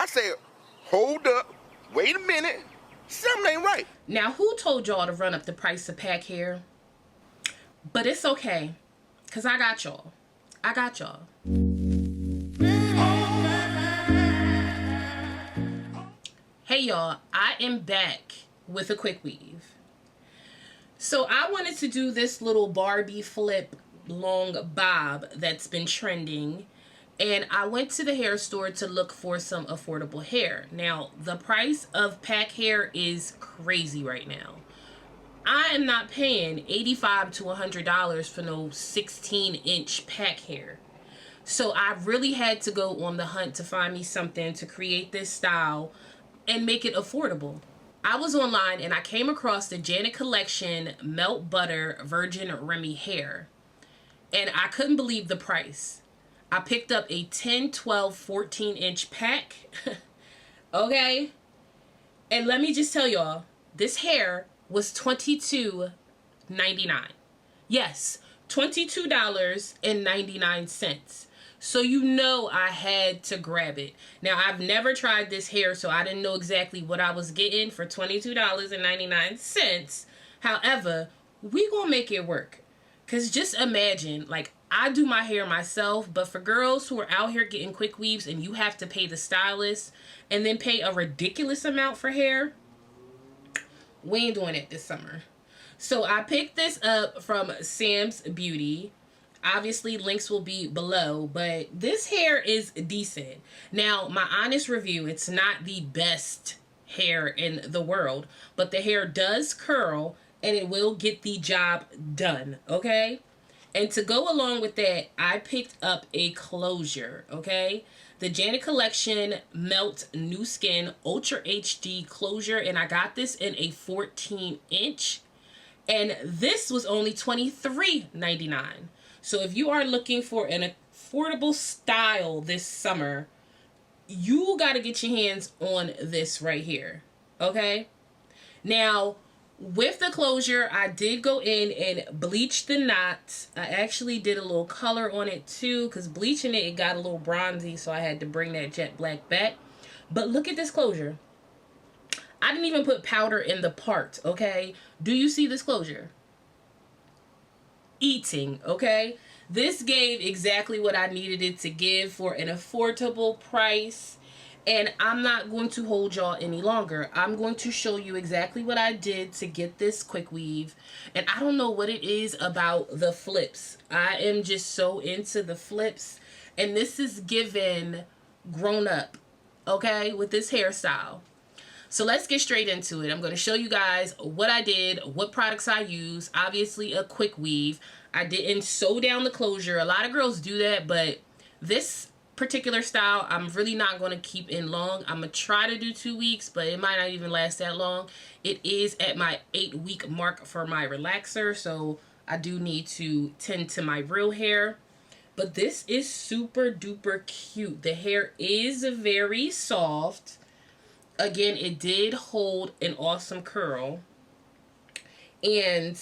I said, hold up, wait a minute, something ain't right. Now, who told y'all to run up the price of pack hair? But it's okay, because I got y'all. I got y'all. Hey y'all, I am back with a quick weave. So I wanted to do this little Barbie flip long bob that's been trending, and I went to the hair store to look for some affordable hair. Now, the price of pack hair is crazy right now. I am not paying $85 to $100 for no 16-inch pack hair. So I really had to go on the hunt to find me something to create this style and make it affordable. I was online and I came across the Janet Collection Melt Butter Virgin Remy hair. And I couldn't believe the price. I picked up a 10, 12, 14-inch pack. Okay? And let me just tell y'all, this hair was $22.99. Yes, $22.99. So you know I had to grab it. Now, I've never tried this hair, so I didn't know exactly what I was getting for $22.99. However, we gonna make it work. Because just imagine, like, I do my hair myself, but for girls who are out here getting quick weaves and you have to pay the stylist and then pay a ridiculous amount for hair, we ain't doing it this summer. So I picked this up from Sam's Beauty. Obviously, links will be below, but this hair is decent. Now, my honest review, it's not the best hair in the world, but the hair does curl and it will get the job done, okay? And to go along with that, I picked up a closure, okay? The Janet Collection Melt Nuskin Ultra HD closure, and I got this in a 14-inch, and this was only $23.99. So if you are looking for an affordable style this summer, you got to get your hands on this right here, okay? Now, with the closure, I did go in and bleach the knots. I actually did a little color on it too, because bleaching it, it got a little bronzy, so I had to bring that jet black back. But look at this closure. I didn't even put powder in the part, okay? Do you see this closure? Eating, okay? This gave exactly what I needed it to give for an affordable price. And I'm not going to hold y'all any longer. I'm going to show you exactly what I did to get this quick weave. And I don't know what it is about the flips. I am just so into the flips. And this is given grown up, okay, with this hairstyle. So let's get straight into it. I'm going to show you guys what I did, what products I use. Obviously a quick weave. I didn't sew down the closure. A lot of girls do that, but this particular style I'm really not going to keep in long. I'm going to try to do 2 weeks, but it might not even last that long. It is at my 8-week mark for my relaxer, so I do need to tend to my real hair. But this is super duper cute. The hair is very soft. Again, it did hold an awesome curl. And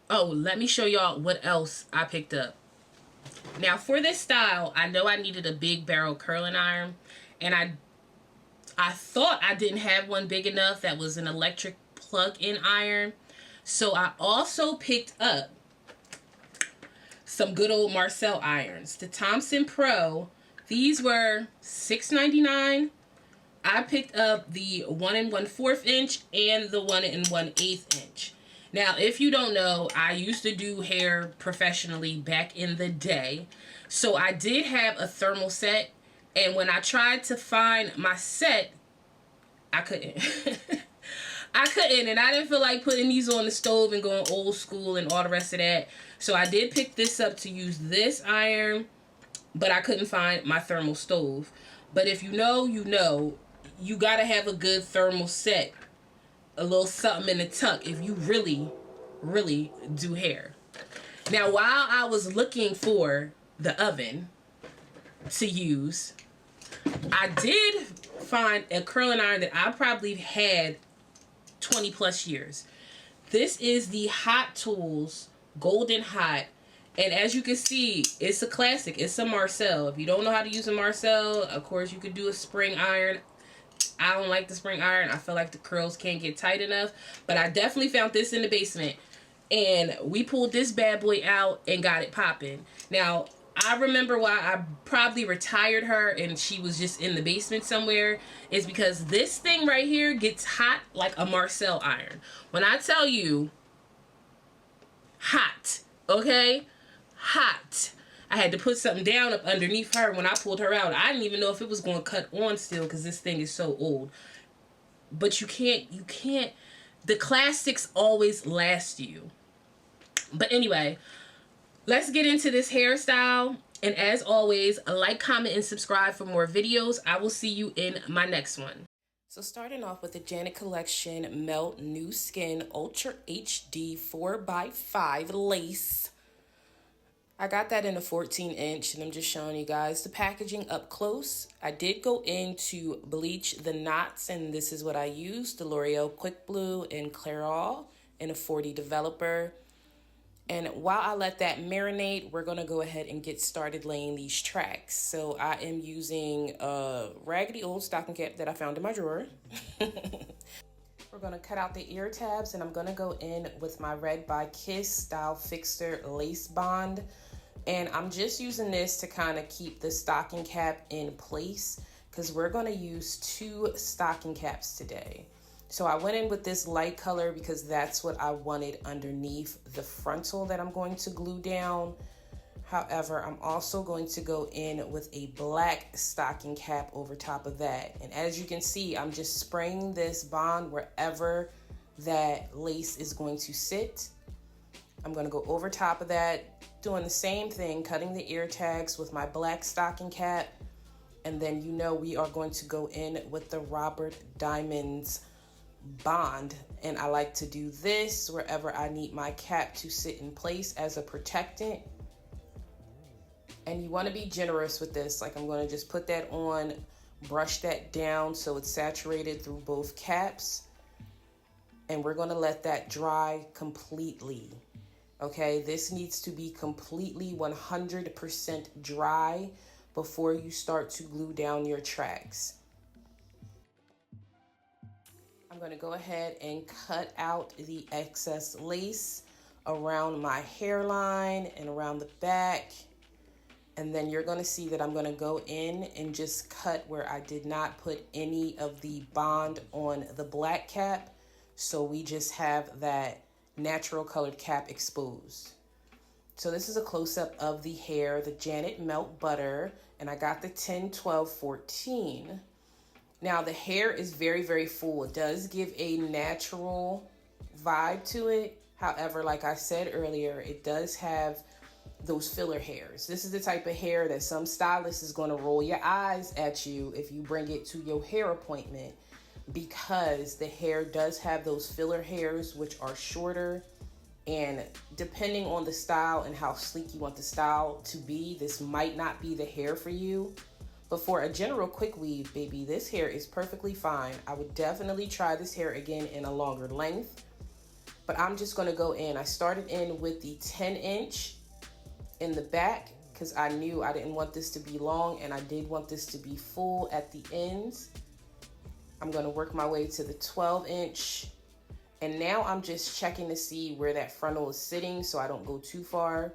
oh, let me show y'all what else I picked up. Now, for this style, I know I needed a big barrel curling iron, and I thought I didn't have one big enough that was an electric plug-in iron. So I also picked up some good old Marcell irons. The Thompson Pro, these were $6.99. I picked up the 1 1/4 inch and the 1 1/8 inch. Now, if you don't know, I used to do hair professionally back in the day. So I did have a thermal set, and when I tried to find my set, I couldn't. I couldn't, and I didn't feel like putting these on the stove and going old school and all the rest of that. So I did pick this up to use this iron, but I couldn't find my thermal stove. But if you know, you know, you gotta have a good thermal set. A little something in the tuck if you really, really do hair. Now, while I was looking for the oven to use, I did find a curling iron that I probably had 20 plus years. This is the Hot Tools Golden Hot, And as you can see, it's a classic. It's a Marcell. If you don't know how to use a Marcell, of course you could do a spring iron. I don't like the spring iron. I feel like the curls can't get tight enough. But I definitely found this in the basement. And we pulled this bad boy out and got it popping. Now, I remember why I probably retired her and she was just in the basement somewhere. Is because this thing right here gets hot like a Marcell iron. When I tell you, hot, okay? Hot. I had to put something down up underneath her when I pulled her out. I didn't even know if it was going to cut on still because this thing is so old. But you can't, the classics always last you. But anyway, let's get into this hairstyle. And as always, like, comment, and subscribe for more videos. I will see you in my next one. So starting off with the Janet Collection Melt Nuskin Ultra HD 4x5 lace. I got that in a 14-inch, and I'm just showing you guys the packaging up close. I did go in to bleach the knots, and this is what I used, the L'Oreal Quick Blue in Kharkoal in a 40 developer. And while I let that marinate, we're going to go ahead and get started laying these tracks. So I am using a raggedy old stocking cap that I found in my drawer. We're going to cut out the ear tabs, and I'm going to go in with my Red by Kiss Style Fixer Lace Bond. And I'm just using this to kind of keep the stocking cap in place because we're going to use 2 stocking caps today. So I went in with this light color because that's what I wanted underneath the frontal that I'm going to glue down. However, I'm also going to go in with a black stocking cap over top of that. And as you can see, I'm just spraying this bond wherever that lace is going to sit. I'm going to go over top of that, doing the same thing, cutting the ear tags with my black stocking cap. And then you know we are going to go in with the Robert Diamonds bond. And I like to do this wherever I need my cap to sit in place as a protectant. And you want to be generous with this. Like, I'm going to just put that on, brush that down so it's saturated through both caps. And we're going to let that dry completely. Okay, this needs to be completely 100% dry before you start to glue down your tracks. I'm going to go ahead and cut out the excess lace around my hairline and around the back. And then you're going to see that I'm going to go in and just cut where I did not put any of the bond on the black cap. So we just have that natural colored cap exposed. So this is a close-up of the hair, the Janet Melt Butter, and I got the 10, 12, 14. Now the hair is very, very full. It does give a natural vibe to it. However, like I said earlier, it does have those filler hairs. This is the type of hair that some stylist is going to roll your eyes at you if you bring it to your hair appointment, because the hair does have those filler hairs, which are shorter. And depending on the style and how sleek you want the style to be, this might not be the hair for you. But for a general quick weave, baby, this hair is perfectly fine. I would definitely try this hair again in a longer length. But I'm just going to go in. I started in with the 10-inch in the back because I knew I didn't want this to be long and I did want this to be full at the ends. I'm going to work my way to the 12-inch. And now I'm just checking to see where that frontal is sitting so I don't go too far.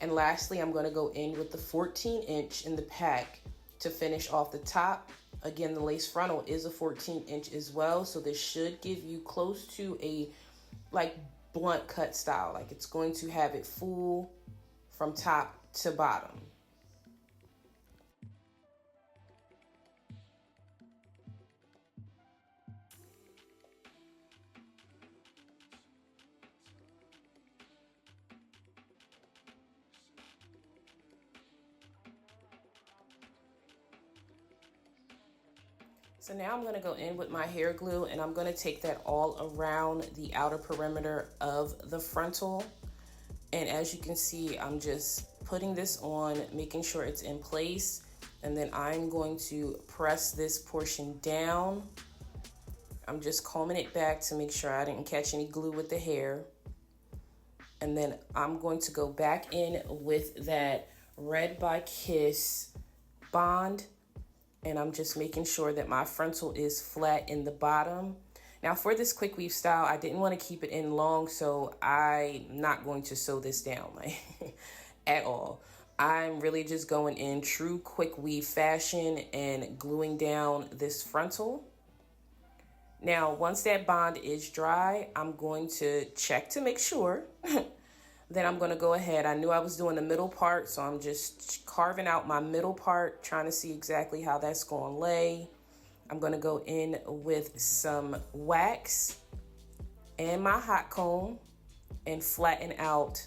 And lastly, I'm going to go in with the 14-inch in the pack to finish off the top. Again, the lace frontal is a 14-inch as well, so this should give you close to a like blunt cut style. Like, it's going to have it full from top to bottom. So now I'm going to go in with my hair glue and I'm going to take that all around the outer perimeter of the frontal. And as you can see, I'm just putting this on, making sure it's in place. And then I'm going to press this portion down. I'm just combing it back to make sure I didn't catch any glue with the hair. And then I'm going to go back in with that Red by Kiss bond. And I'm just making sure that my frontal is flat in the bottom. Now for this quick weave style, I didn't want to keep it in long, so I'm not going to sew this down like at all. I'm really just going in true quick weave fashion and gluing down this frontal. Now, once that bond is dry, I'm going to check to make sure. Then I'm going to go ahead. I knew I was doing the middle part, so I'm just carving out my middle part, trying to see exactly how that's going to lay. I'm going to go in with some wax and my hot comb and flatten out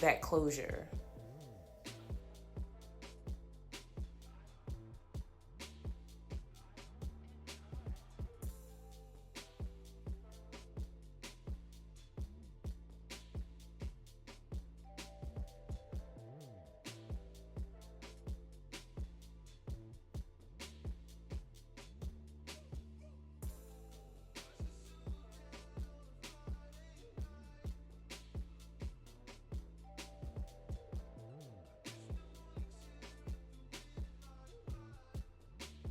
that closure.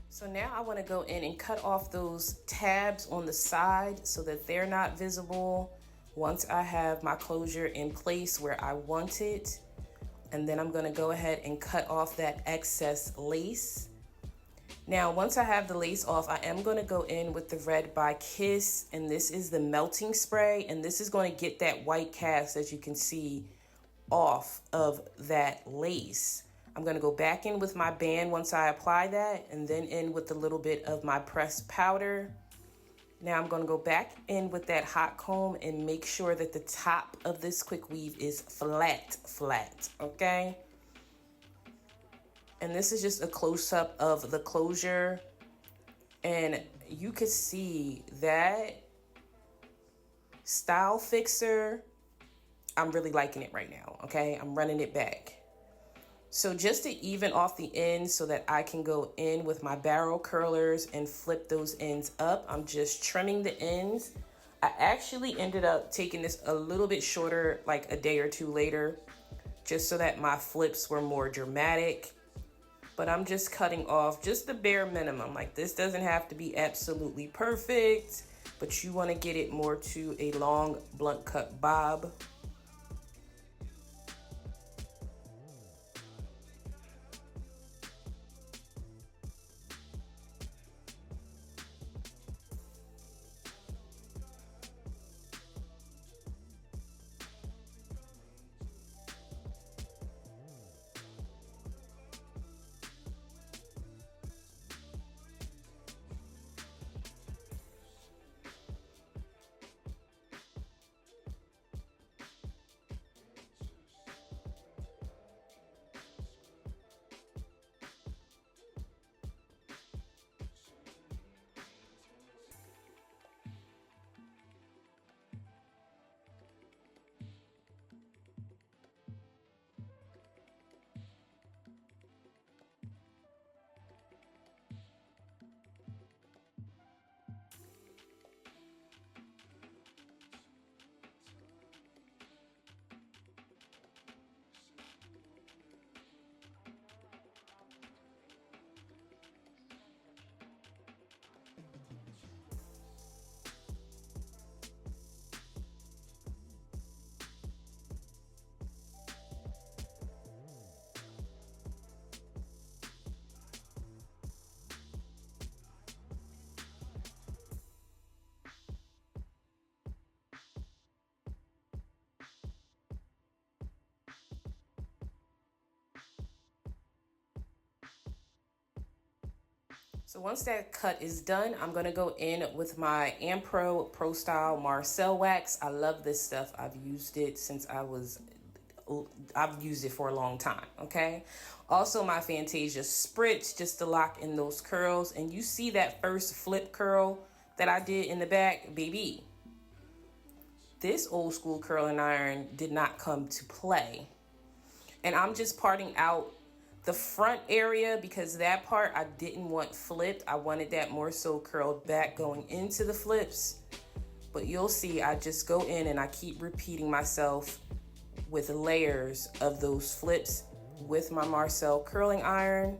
So now I want to go in and cut off those tabs on the side so that they're not visible once I have my closure in place where I want it. And then I'm going to go ahead and cut off that excess lace. Now, once I have the lace off, I am going to go in with the Red by Kiss, and this is the melting spray, and this is going to get that white cast, as you can see, off of that lace. I'm going to go back in with my band once I apply that, and then in with a little bit of my pressed powder. Now I'm going to go back in with that hot comb and make sure that the top of this quick weave is flat, okay? And this is just a close-up of the closure, and you could see that style fixer. I'm really liking it right now, okay? I'm running it back. So just to even off the ends so that I can go in with my barrel curlers and flip those ends up, I'm just trimming the ends. I actually ended up taking this a little bit shorter, like a day or two later, just so that my flips were more dramatic. But I'm just cutting off just the bare minimum. Like, this doesn't have to be absolutely perfect, but you want to get it more to a long blunt cut bob. So once that cut is done, I'm going to go in with my Apro Style Marcell wax. I love this stuff. I've used it I've used it for a long time, okay? Also my Fantasia Spritz, just to lock in those curls. And you see that first flip curl that I did in the back, baby. This old school curling iron did not come to play. And I'm just parting out the front area because that part I didn't want flipped. I wanted that more so curled back going into the flips. But you'll see I just go in and I keep repeating myself with layers of those flips with my Marcell curling iron.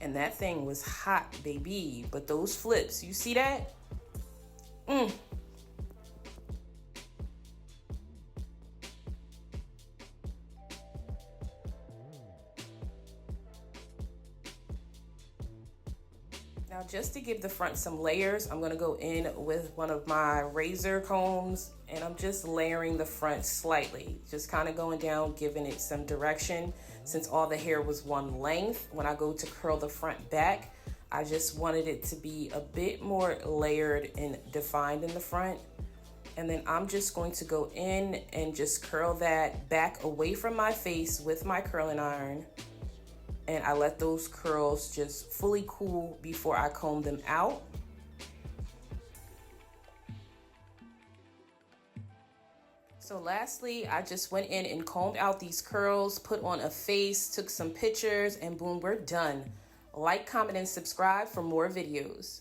And that thing was hot, baby. But those flips, you see that? Now, just to give the front some layers, I'm gonna go in with one of my razor combs and I'm just layering the front slightly, just kind of going down, giving it some direction. Since all the hair was one length, when I go to curl the front back, I just wanted it to be a bit more layered and defined in the front. And then I'm just going to go in and just curl that back away from my face with my curling iron. And I let those curls just fully cool before I comb them out. So lastly, I just went in and combed out these curls, put on a face, took some pictures, and boom, we're done. Like, comment, and subscribe for more videos.